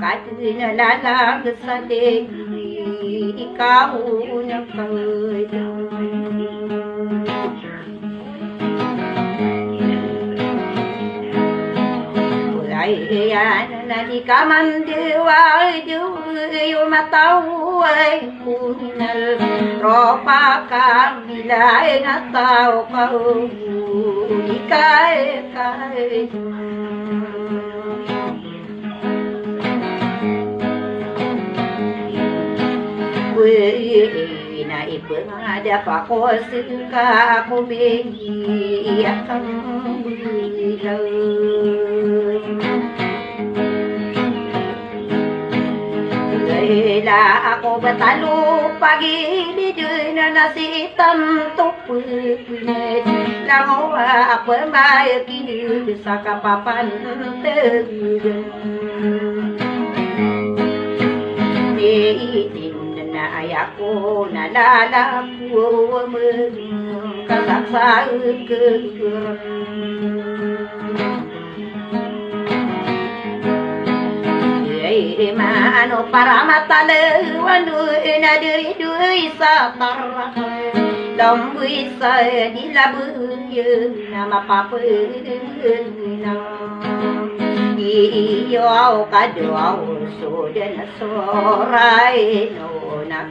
na lalang sa tingin, ikaw na yan na di ka man diway yung mataway kunal ropa ka milay na tao ka ikay na ipangada pa ko suka ako iyak ang buhay la ako batalo pagilid na nasitam tupulpunit langawa ako may kinid sa kapapantagan niitin na ayako nalalapo kasaksaag ano para matalawan na diri-diri sa tarakan lambuy sa dilabuyan na mapapagana iyaw kadyaw so na soray no na